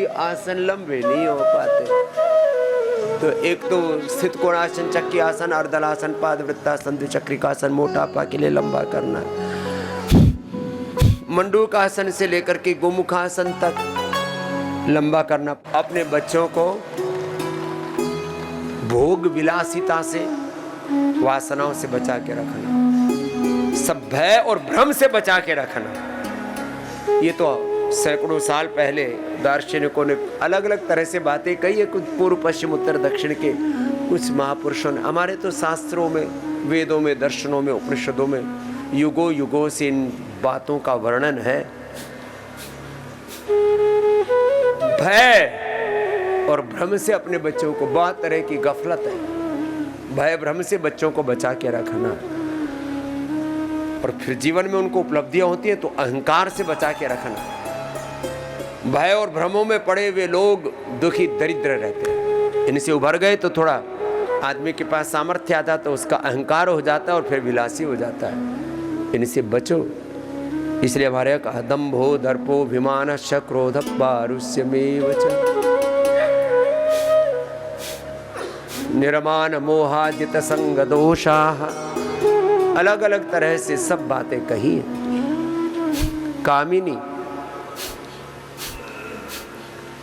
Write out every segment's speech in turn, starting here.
आसन लंबे नहीं हो पाते। तो एक तो स्थित कोणासन, चक्की आसन, अर्धलासन, पादवृत्तासन, द्विचक्रिकासन मोटापा के लिए लंबा करना। मंडूकासन से लेकर के गोमुखासन तक लंबा करना। अपने बच्चों को भोग विलासिता से, वासनाओं से बचा के रखना, सब भय और भ्रम से बचा के रखना। ये तो सैकड़ों साल पहले दार्शनिकों ने अलग अलग तरह से बातें कही है, कुछ पूर्व पश्चिम उत्तर दक्षिण के कुछ महापुरुषों ने। हमारे तो शास्त्रों में, वेदों में, दर्शनों में, उपनिषदों में युगों युगों से इन बातों का वर्णन है। भय और भ्रम से अपने बच्चों को, बहुत तरह की गफलत है, भय भ्रम से बच्चों को बचा के रखना। और फिर जीवन में उनको उपलब्धियां होती हैं तो अहंकार से बचा के रखना। भय और भ्रमों में पड़े हुए लोग दुखी दरिद्र रहते हैं। इनसे उभर गए तो थोड़ा आदमी के पास सामर्थ्य आता तो उसका अहंकार हो जाता है और फिर विलासी हो जाता है। इनसे बचो। इसलिए हमारे कहा दंभो दर्पो अभिमानश्च क्रोध पारुष्यमेव च निर्माण मोहाजित संग दोषाः। अलग अलग तरह से सब बातें कही हैं। कामिनी,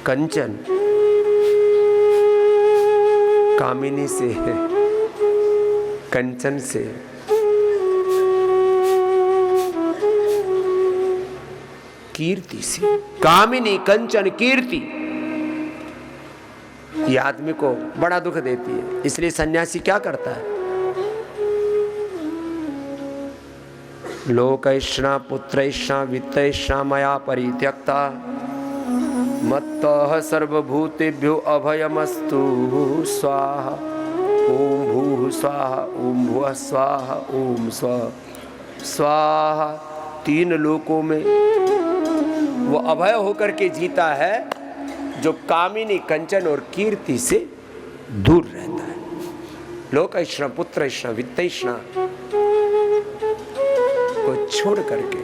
कंचन, कामिनी से है, कंचन से, कीर्ति से। कामिनी, कंचन, कीर्ति ये आदमी को बड़ा दुख देती है। इसलिए सन्यासी क्या करता है? लोकैष्णा पुत्रैष्णा वित्तैष्णा मया परित्यक्ता मत्तः सर्वभूतेभ्यो अभयमस्तु स्वाहा। ओम भूः स्वाहा, ओम भुवः स्वाहा, ओम स्वः स्वाहा। तीन लोकों में वो अभय होकर के जीता है जो कामिनी, कंचन और कीर्ति से दूर रहता है। लोकैष्णा पुत्रैष्णा वित्तैष्णा को छोड़ करके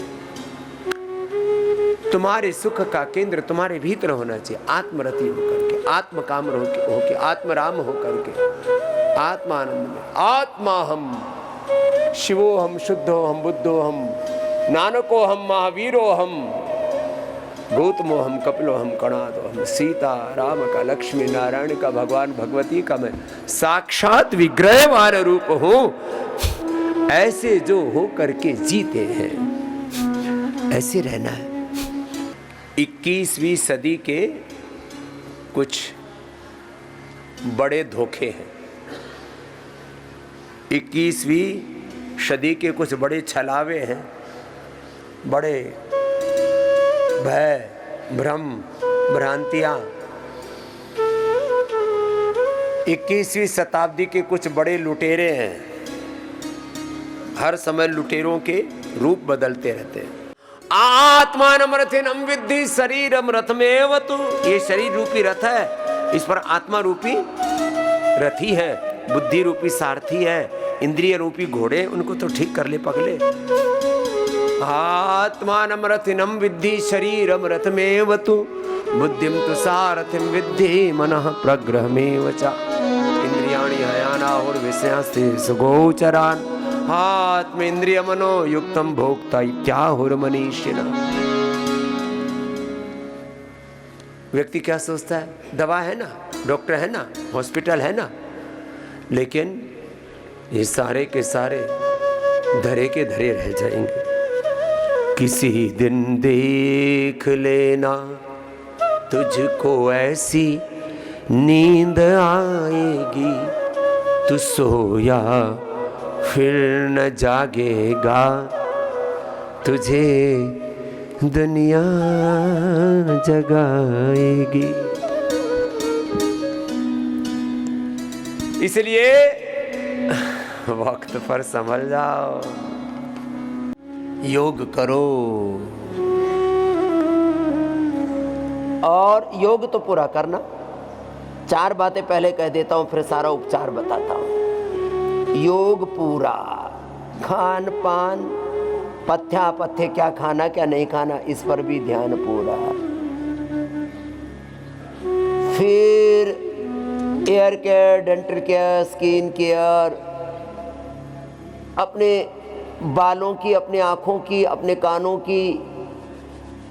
तुम्हारे सुख का केंद्र तुम्हारे भीतर होना चाहिए। आत्मरति होकर के, आत्मकाम होके, आत्मराम होकर के, आत्मानंद में। आत्मा हम, शिवो हम, शुद्धो हम, बुद्धो हम, नानको हम, महावीरो हम, गौतमो हम, कपिलो हम, कणादो हम, सीता राम का, लक्ष्मी नारायण का, भगवान भगवती का मैं साक्षात विग्रहवान रूप हूं। ऐसे जो हो करके जीते हैं, ऐसे रहना है। 21वीं सदी के कुछ बड़े धोखे हैं। 21वीं सदी के कुछ बड़े छलावे हैं, बड़े भय भ्रम भ्रांतियां। 21वीं शताब्दी के कुछ बड़े लुटेरे हैं। हर समय लुटेरों के रूप बदलते रहते हैं। आत्मानं रथिनं विद्धि शरीरं रथमेव तु। ये शरीर रूपी रथ है, इस पर आत्मा रूपी रथी है, बुद्धि रूपी सारथी है, इंद्रिय रूपी घोड़े, उनको तो ठीक कर ले पगले। आत्मानं रथिनं विद्धि शरीरं रथमेव तु बुद्धिं तु सारथिं विद्धि मनः प्रग्रहमेव च इंद्रियाणि हयानाहुर्विषयांस्ते सुगोचरान् आत्मेन्द्रिय मनो युक्तम भोक्ता इत्याहुर्मनीषिणः। व्यक्ति क्या सोचता है? दवा है ना, डॉक्टर है ना, हॉस्पिटल है ना, लेकिन ये सारे के सारे धरे के धरे रह जाएंगे। किसी दिन देख लेना तुझको ऐसी नींद आएगी, तू सोया फिर न जागेगा, तुझे दुनिया जगाएगी। इसलिए वक्त पर संभल जाओ, योग करो। और योग तो पूरा करना। 4 बातें पहले कह देता हूं, फिर सारा उपचार बताता हूं। योग पूरा, खान पान, पथ्यापथ्य, क्या खाना क्या नहीं खाना, इस पर भी ध्यान पूरा। फिर air care, dental care, skin care, अपने बालों की, अपने आँखों की, अपने कानों की,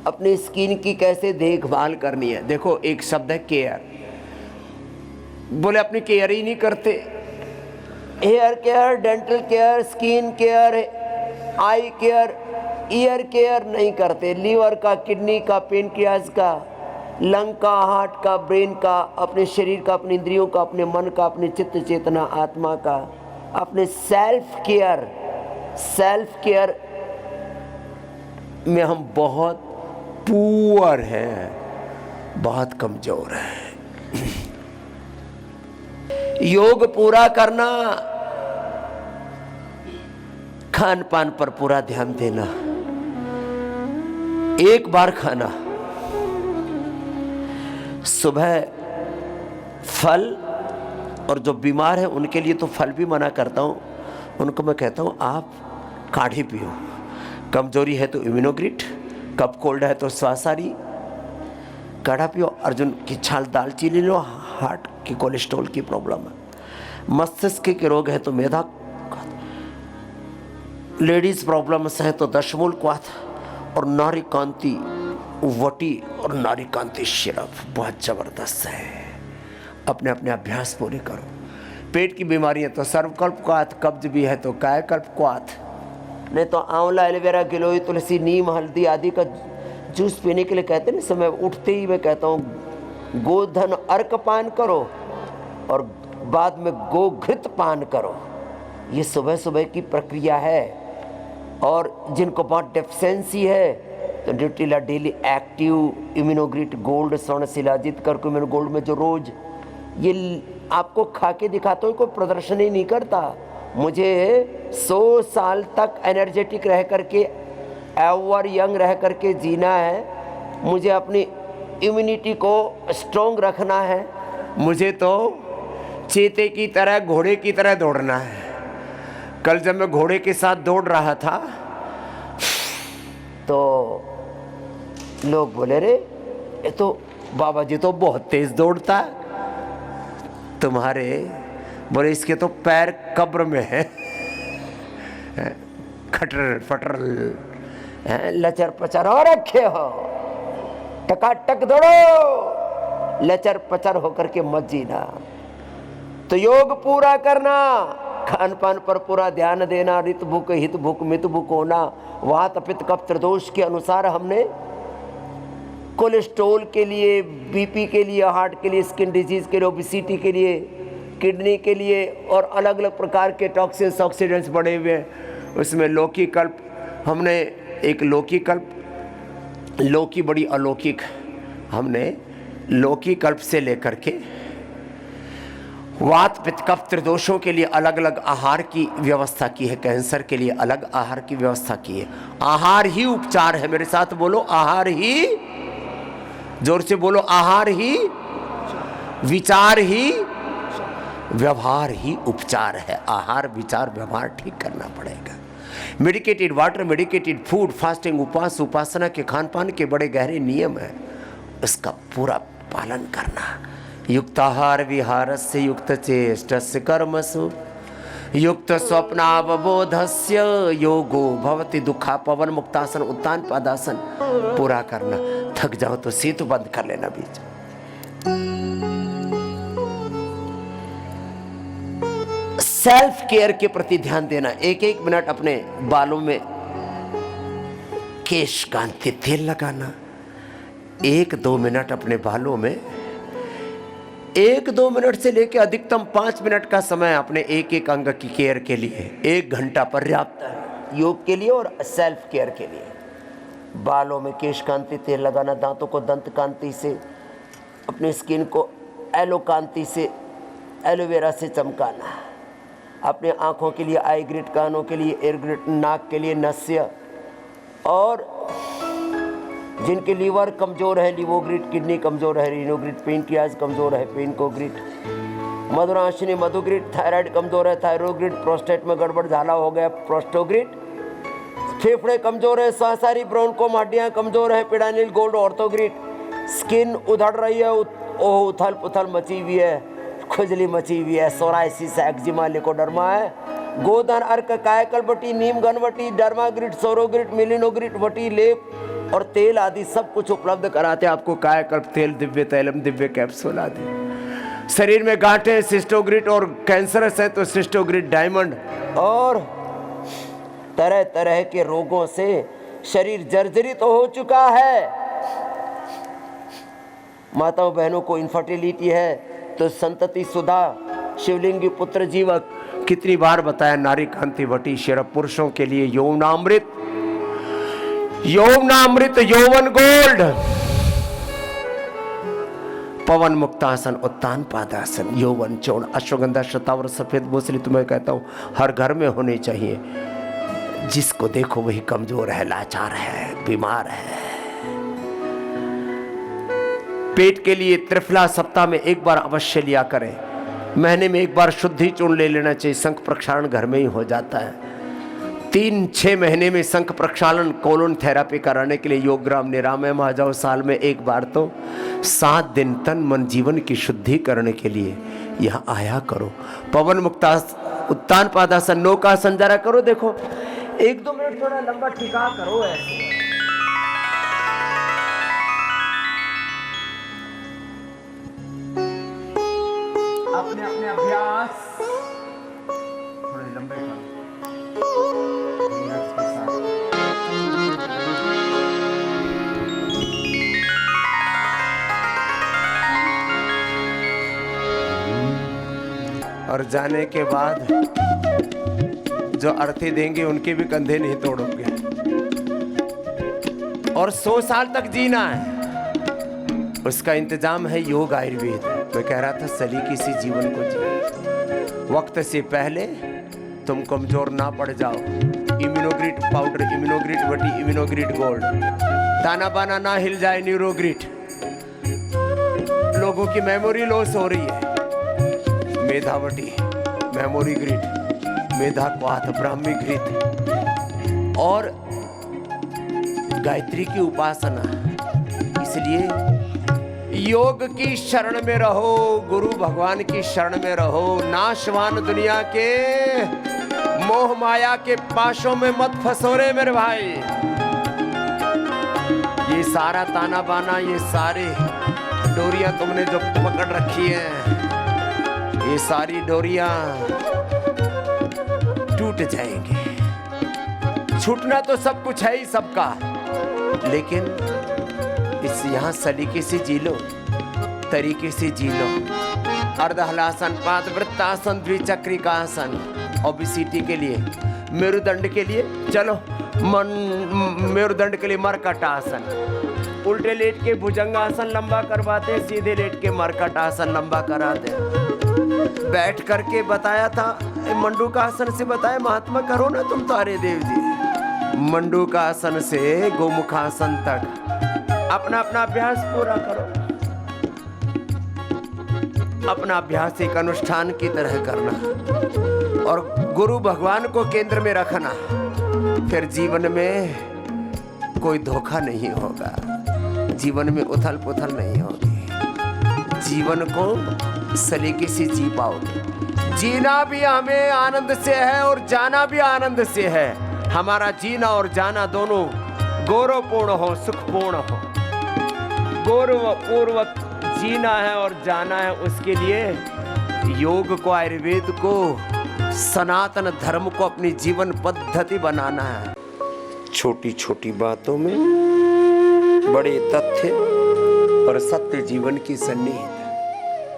अपनी स्किन की कैसे देखभाल करनी है। देखो एक शब्द है केयर, बोले अपनी केयर ही नहीं करते। Hair care, dental care, skin care, eye care, ear care नहीं करते। लीवर का, किडनी का, पेनक्रियाज का, लंग का, हार्ट का, ब्रेन का, अपने शरीर का, अपनी इंद्रियों का, अपने मन का, अपने चित्त चेतना आत्मा का, अपने सेल्फ केयर में हम बहुत पुअर हैं, बहुत कमजोर हैं। योग पूरा करना, खान पान पर पूरा ध्यान देना, एक बार खाना, सुबह फल, और जो बीमार है उनके लिए तो फल भी मना करता हूं, उनको मैं कहता हूं आप काढ़ी पियो। कमजोरी है तो इम्यूनोग्रिट, कफ कोल्ड है तो स्वासारी, काढ़ा पियो। अर्जुन की छाल, दालचीनी लो, हार्ट की कोलेस्ट्रॉल की प्रॉब्लम है, मस्तिष्क के रोग है तो मेधा, लेडीज प्रॉब्लम्स हैं तो दशमूल क्वाथ, और नारी कांति वटी और नारी कांति सिरप बहुत जबरदस्त है। अपने अपने अभ्यास पूरे करो। पेट की बीमारियां तो सर्वकल्प क्वाथ, कब्ज भी है तो कायकल्प क्वाथ, नहीं तो आंवला, एलोवेरा, गिलोय, तुलसी, नीम, हल्दी आदि का जूस पीने के लिए कहते हैं। समय उठते ही मैं कहता हूँ गोधन अर्क पान करो और बाद में गोघृत पान करो। ये सुबह सुबह की प्रक्रिया है। और जिनको बहुत डेफिशिएंसी है तो Nutrela daily active, Immunogrit gold, स्वर्ण शिलाजित करक्यूमिन गोल्ड में जो रोज ये आपको खा के दिखाता हूँ, कोई प्रदर्शन ही नहीं करता। मुझे 100 साल तक एनर्जेटिक रह करके, एवर यंग रह करके जीना है। मुझे अपनी इम्यूनिटी को स्ट्रॉन्ग रखना है। मुझे तो चीते की तरह, घोड़े की तरह दौड़ना है। कल जब मैं घोड़े के साथ दौड़ रहा था तो लोग बोले, रे ये तो बाबा जी तो बहुत तेज दौड़ता है। तुम्हारे बोले इसके तो पैर कब्र में है, खटर फटर लचर पचर हो रखे हो, टकाटक दौड़ो, लचर पचर होकर के मत जीना। तो योग पूरा करना, खान पान पर पूरा ध्यान देना, रित भूख, हित भूख, मित भूख होना, वात पित्त कफ त्रिदोष के अनुसार हमने कोलेस्ट्रॉल के लिए, बीपी के लिए, हार्ट के लिए, स्किन डिजीज के लिए, ओबेसिटी के लिए, किडनी के लिए, और अलग अलग प्रकार के टॉक्सिन्स, ऑक्सीडेंट्स बढ़े हुए हैं। उसमें लौकी कल्प, हमने एक लौकी कल्प, लौकी बड़ी अलौकिक, हमने लौकी कल्प से लेकर के वात पित्त कफ त्रिदोषों के लिए अलग अलग आहार की व्यवस्था की है, कैंसर के लिए अलग आहार की व्यवस्था की है। आहार ही उपचार है। मेरे साथ बोलो, आहार ही, जोर से बोलो, आहार ही, विचार ही, व्यवहार ही उपचार है। आहार विचार व्यवहार ठीक करना पड़ेगा। Medicated water, medicated food, fasting, उपवास, उपासना के खान पान के बड़े गहरे नियम है, उसका पूरा पालन करना। युक्ताहार विहारस्य युक्त चेष्टस्य कर्मसु युक्त स्वप्नावबोधस्य योगो भवति दुःखापवन मुक्तासन उत्तान पादासन पूरा करना। थक जाओ तो सीतु बंद कर लेना बीच। सेल्फ केयर के प्रति ध्यान देना। एक एक मिनट अपने बालों में केश कांति तेल लगाना। 1-2 मिनट अपने बालों में, 1-2 मिनट से लेकर अधिकतम 5 मिनट का समय अपने एक एक अंग की केयर के लिए। 1 घंटा पर्याप्त है योग के लिए और सेल्फ केयर के लिए। बालों में केश कांति तेल लगाना, दांतों को दंत कांति से, अपनी स्किन को एलो कांति से, एलोवेरा से चमकाना। अपने आँखों के लिए आई ग्रिड, कानों के लिए एयर ग्रिड, नाक के लिए नस्य, और जिनके लीवर कमज़ोर है लिवोग्रिड, किडनी कमज़ोर है रीनोग्रिड, पेनक्रियाज कमज़ोर है पेनकोग्रिड, मधुराशिनी मधुग्रिड, थायराइड कमज़ोर है थायरोग्रिड, प्रोस्टेट में गड़बड़ झाला हो गया प्रोस्टोग्रिड, फेफड़े कमज़ोर है स्वासारी, ब्रोंकोम, हड्डियाँ कमज़ोर है पिडानिल गोल्ड ऑर्थोग्रिड, स्किन उधड़ रही है ओह उथल पुथल मची हुई है, खुजली मची हुई है, सोराइसिस है, एक्जिमा, लिकोडर्मा है, गोधन, अर्क, कायकल बटी, नीम घनवटी, डर्माग्रिट, सोरोग्रिट, मिलिनोग्रिट वटी, लेप और तेल आदि सब कुछ उपलब्ध कराते हैं आपको। कायकल्प तेल, दिव्य तैलम, दिव्य कैप्सूल आदि। शरीर में गांठें, सिस्टोग्रिट और कैंसरस है तो सिस्टोग्रिट डायमंड, और तरह तरह के रोगों से शरीर जर्जरित हो चुका है। माताओं बहनों को इनफर्टिलिटी है तो संतति सुधा, शिवलिंगी पुत्र जीवक, कितनी बार बताया, नारी कांति वटी शेर, पुरुषों के लिए यौवनामृत, यौवनामृत, यौवन गोल्ड, पवन मुक्तासन, उत्तान पादासन, यौवन चौड़, अश्वगंधा, शतावर, सफेद मूसली, तुम्हें कहता हूं हर घर में होने चाहिए। जिसको देखो वही कमजोर है, लाचार है, बीमार है। पेट के लिए त्रिफला सप्ताह में एक बार अवश्य लिया करें। महीने में एक बार शुद्धि चूर्ण ले लेना चाहिए। शंख प्रक्षालन घर में ही हो जाता है। 3-6 महीने में शंख प्रक्षालन, कोलोन थेरापी कराने के लिए योगग्राम निरामय में आ जाओ। साल में एक बार तो 7 दिन तन मन जीवन की शुद्धि करने के लिए यहाँ आया करो। पवन मुक्तास, उत्तान पादासन, नौकासन जरा करो। देखो 1-2 मिनट थोड़ा लंबा टिका करो ऐसे। अपने अपने अभ्यास थोड़े लंबे करो। और जाने के बाद जो अर्थी देंगे उनके भी कंधे नहीं तोड़ोगे। और 100 साल तक जीना है, उसका इंतजाम है योग आयुर्वेद। मैं कह रहा था सलीके से जीवन को जिए, वक्त से पहले तुम कमजोर ना पड़ जाओ। इम्यूनोग्रिट पाउडर, इम्यूनोग्रिट वटी, इम्यूनोग्रिट गोल्ड, ताना बाना ना हिल जाए, न्यूरोग्रिट। लोगों की मेमोरी लॉस हो रही है, मेधावटी, मेमोरी ग्रिट, मेधा क्वाथ, ब्राह्मी ग्रिट और गायत्री की उपासना। इसलिए योग की शरण में रहो, गुरु भगवान की शरण में रहो। नाशवान दुनिया के मोह माया के पाशों में मत फंसो रे मेरे भाई। ये सारा ताना बाना, ये सारी डोरियां तुमने जो पकड़ रखी हैं, ये सारी डोरियां टूट जाएंगी। छूटना तो सब कुछ है ही सबका, लेकिन इस यहाँ सलीके से जी लो, तरीके से जी लो। अर्धहलासन, पादवृत्तासन, द्विचक्रिकासन, ओबेसिटी के लिए, मेरुदंड के लिए चलो, मेरुदंड के लिए मरकटासन, उल्टे लेट के भुजंगासन लंबा करवाते, सीधे लेट के मरकटासन लंबा कराते। बैठ करके बताया था, मंडूकासन से बताया, महात्मा करो ना तुम तारे देव जी। मंडूकासन से गोमुखासन तक अपना अपना अभ्यास पूरा करो। अपना अभ्यास एक अनुष्ठान की तरह करना और गुरु भगवान को केंद्र में रखना, फिर जीवन में कोई धोखा नहीं होगा, जीवन में उथल पुथल नहीं होगी, जीवन को सलीके से जी पाओगे। जीना भी हमें आनंद से है और जाना भी आनंद से है। हमारा जीना और जाना दोनों गौरवपूर्ण हो, सुखपूर्ण हो। गौरवपूर्वक जीना है और जाना है, उसके लिए योग को, आयुर्वेद को, सनातन धर्म को अपनी जीवन पद्धति बनाना है। छोटी छोटी बातों में बड़े तथ्य और सत्य जीवन की सन्निहित।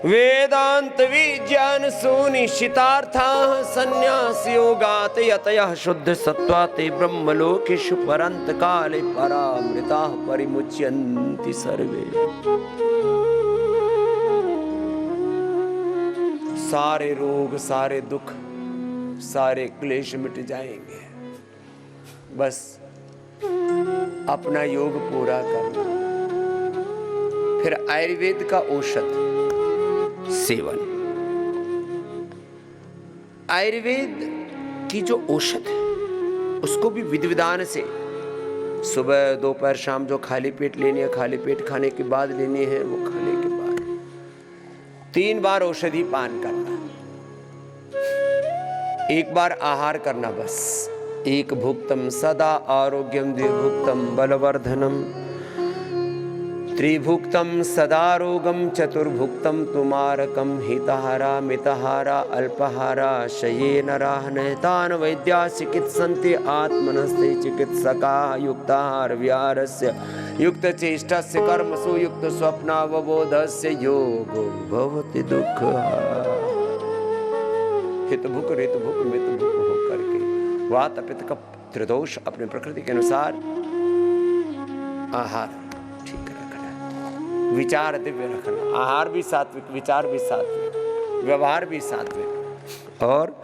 वेदांत विज्ञान सुनिश्चितार्था संन्यास योगात यतयः शुद्ध सत्वाते ब्रह्मलोकेषु परंत काले परामृताः परिमुच्यन्ति सर्वे। सारे रोग, सारे दुख, सारे क्लेश मिट जाएंगे। बस अपना योग पूरा करना। फिर आयुर्वेद का औषध सेवन। आयुर्वेद की जो औषध है उसको भी विधि विधान से सुबह, दोपहर, शाम जो खाली पेट लेनी है, खाली पेट खाने के बाद लेनी है, वो खाने के बाद 3 बार औषधि पान करना, 1 बार आहार करना बस। एक भुक्तम सदा आरोग्यम, द्विभुक्तम बलवर्धनम, त्रिभुक्तम सदा रोगम, चतुर्भुक्तम तुमारकम, हितहारा मितहारा अल्पहारा, शयेनराः नैतान् वैद्याः चिकित्सन्ति, आत्मनस्ते चिकित्सका, युक्ताहार विहारस्य युक्तचेष्टस्य, कर्मसु युक्त स्वप्नावबोधस्य, योगो भवति दुःखः। हितभुक ऋतभुक मितभुक होकर के वात पित्त कफ त्रिदोष अपने प्रकृति के अनुसार आहार ठीक रखना, विचार दिव्य रखना। आहार भी सात्विक, विचार भी सात्विक, व्यवहार भी सात्विक और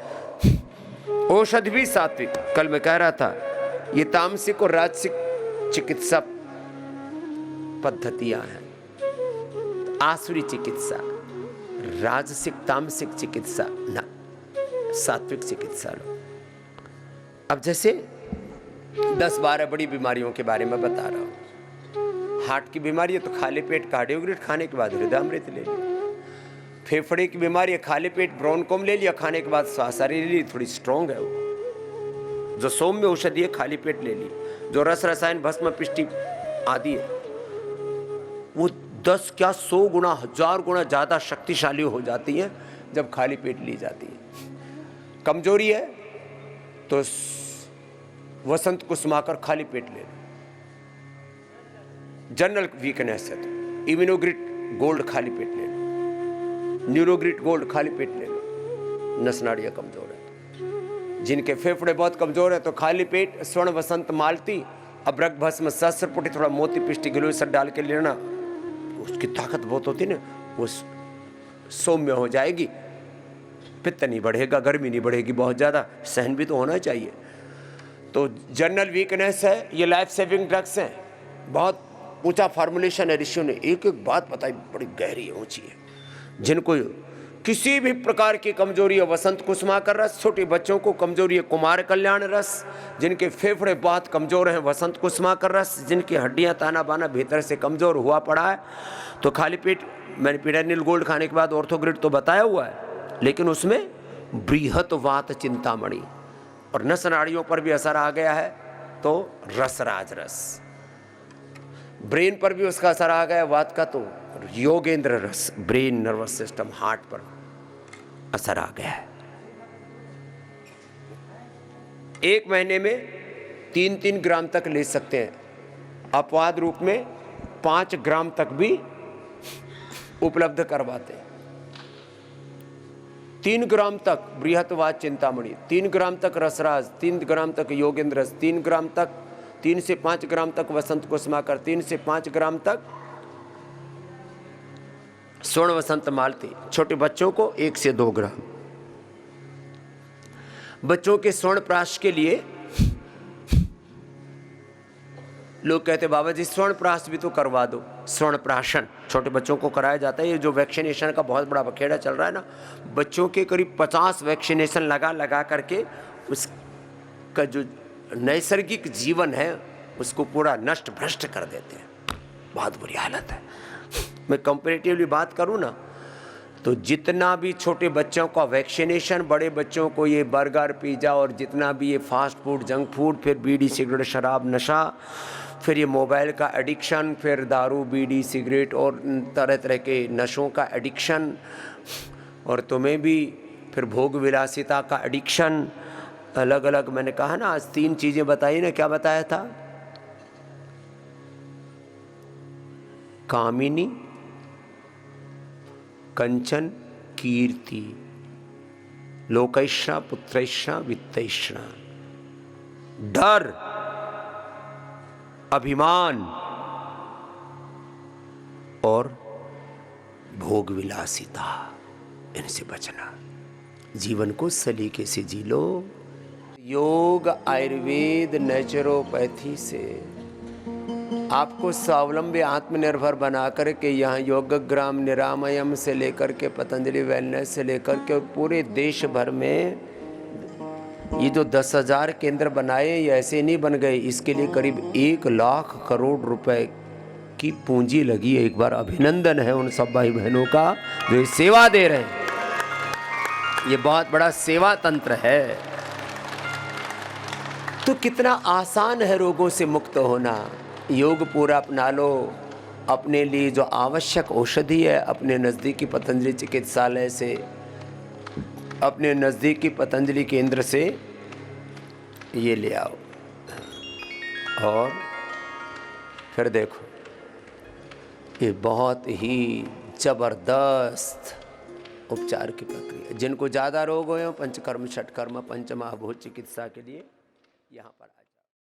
औषधि भी सात्विक। कल मैं कह रहा था ये तामसिक और राजसिक चिकित्सा पद्धतियां हैं। आसुरी चिकित्सा, राजसिक तामसिक चिकित्सा ना, सात्विक चिकित्सा लो। अब जैसे 10-12 बड़ी बीमारियों के बारे में बता रहा हूँ। हार्ट की बीमारी है तो खाली पेट कार्डियोग्रिड खाने के बाद हृदयामृत ले लिया। फेफड़े की बीमारी है, खाली पेट ब्रोनकोम ले लिया, खाने के बाद स्वासारी ले ली, थोड़ी स्ट्रॉन्ग है वो। जो सौम्य औषधि है खाली पेट ले ली। जो रस रसायन भस्म पिष्टि आदि है वो 10 क्या 100 गुना 1000 गुना ज़्यादा शक्तिशाली हो जाती है जब खाली पेट ली जाती है। कमजोरी है तो वसंत कुसुमाकर खाली पेट ले लो। जनरल वीकनेस है तो इम्यूनोग्रिट गोल्ड खाली पेट ले लो, न्यूरोग्रिट गोल्ड खाली पेट ले लो। नस नाड़ियाँ कमजोर है, जिनके फेफड़े बहुत कमजोर है तो खाली पेट स्वर्ण वसंत मालती अब्रक भस्म सहस्र पुटी थोड़ा मोती पिष्टि गिलोय सब डाल के लेना, उसकी ताकत बहुत होती ना, वो सौम्य हो जाएगी। पित्त नहीं बढ़ेगा, गर्मी नहीं बढ़ेगी बहुत ज़्यादा, सहन भी तो होना चाहिए। तो जनरल वीकनेस है, ये लाइफ सेविंग ड्रग्स हैं। बहुत ऊंचा फार्मूलेशन है, ऋषियों ने एक एक बात बताई, बड़ी गहरी ऊंची है। जिनको किसी भी प्रकार की कमजोरी है वसंत कुसुमाकर रस, छोटे बच्चों को कमजोरी है कुमार कल्याण रस, जिनके फेफड़े बहुत कमजोर हैं वसंत कुसुमाकर रस, जिनकी हड्डियां ताना बाना भीतर से कमजोर हुआ पड़ा है तो खाली पेट। मैंने पीडानिल गोल्ड खाने के बाद ऑर्थोग्रिड तो बताया हुआ है, लेकिन उसमें बृहत वात चिंतामणि और नस नाड़ियों पर भी असर आ गया है तो रसराज रस, ब्रेन पर भी उसका असर आ गया वात का तो योगेंद्र रस, ब्रेन नर्वस सिस्टम हार्ट पर असर आ गया है। 1 महीने में 3-3 ग्राम तक ले सकते हैं, अपवाद रूप में 5 ग्राम तक भी उपलब्ध करवाते हैं। 3 ग्राम तक बृहतवाद चिंतामणि, 3 ग्राम तक रसराज, 3 ग्राम तक योगेंद्र रस, 3 ग्राम तक 3 से 5 ग्राम तक वसंत कुसुमाकर, 3 से 5 ग्राम तक स्वर्ण वसंत मालती। छोटे बच्चों को 1 से 2 ग्राम। बच्चों के स्वर्ण प्राश के लिए लोग कहते बाबा जी स्वर्ण प्राश भी तो करवा दो। स्वर्ण प्राशन छोटे बच्चों को कराया जाता है। ये जो वैक्सीनेशन का बहुत बड़ा बखेड़ा चल रहा है ना, बच्चों के करीब 50 वैक्सीनेशन लगा करके उसका जो नैसर्गिक जीवन है उसको पूरा नष्ट भ्रष्ट कर देते हैं। बहुत बुरी हालत है। मैं कंपैरेटिवली बात करूं ना तो जितना भी छोटे बच्चों का वैक्सीनेशन, बड़े बच्चों को ये बर्गर पिज़्ज़ा और जितना भी ये फास्ट फूड जंक फूड, फिर बीड़ी सिगरेट शराब नशा, फिर ये मोबाइल का एडिक्शन, फिर दारू बीड़ी सिगरेट और तरह तरह के नशों का एडिक्शन, और तुम्हें भी फिर भोग विलासिता का एडिक्शन, अलग अलग। मैंने कहा ना आज 3 चीज़ें बताई ना, क्या बताया था? कामिनी, कंचन, कीर्ति, लोकैषा पुत्रैषा वित्तैषा, डर, अभिमान और भोग विलासिता, इनसे बचना। जीवन को सलीके से जी लो। योग, आयुर्वेद, नेचुरोपैथी से आपको स्वावलंबी आत्मनिर्भर बना कर के यहाँ योगग्राम निरामयम से लेकर के पतंजलि वेलनेस से लेकर के पूरे देश भर में ये जो 10,000 केंद्र बनाए ये ऐसे नहीं बन गए। इसके लिए करीब 1 लाख करोड़ रुपए की पूंजी लगी है। एक बार अभिनंदन है उन सब भाई बहनों का जो ये सेवा दे रहे हैं। ये बहुत बड़ा सेवा तंत्र है। तो कितना आसान है रोगों से मुक्त होना। योग पूरा अपना लो। अपने लिए जो आवश्यक औषधि है अपने नज़दीकी पतंजलि चिकित्सालय से, अपने नज़दीकी पतंजलि केंद्र से ये ले आओ और फिर देखो ये बहुत ही जबरदस्त उपचार की प्रक्रिया। जिनको ज़्यादा रोग हो पंचकर्म षटकर्म पंचमहाभूत चिकित्सा के लिए यहाँ पर आ